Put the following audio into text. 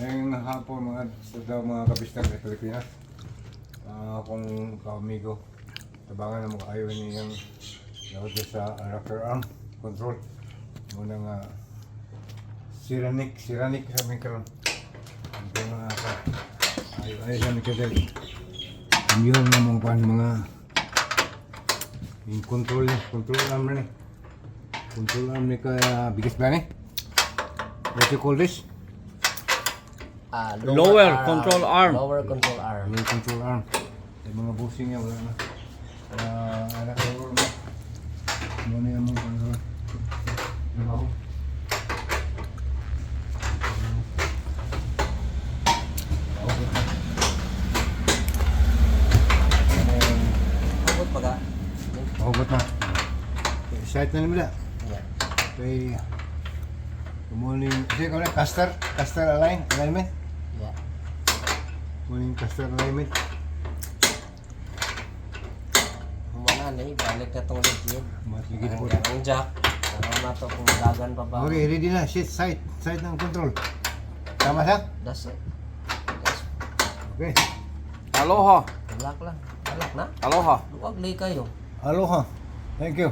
Ngayong hapon mga kabistag sa Pilipinas. Akong kaamigo. Tabangan na ayaw niyang lawad sa rocker arm control. Muna nga siranik sabi karon. Ito mga ayaw sa mikadel. Kamiyong na mga yung control arm na ni. Control arm ni kaya biggest ba ni? What you call this? Lower control arm. Lower control arm. Yung mga busing niya wala na. Anak ko na. Muna yung mga control. Ako. Hugot pa ka? Hugot na. Site na naman na. Okay. Kumuling, kasi kung na caster alignment. Yeah. Kumuling caster alignment. Muna na balik na itong legit. Matigit po. Ang jack. Para na ito kung dagan pa ba. Okay, ready na. Site ng control. Tama siya? That's it. Okay. Aloha. Alak lang. Alak na? Aloha. Huwag lay kayo. Aloha. Thank you.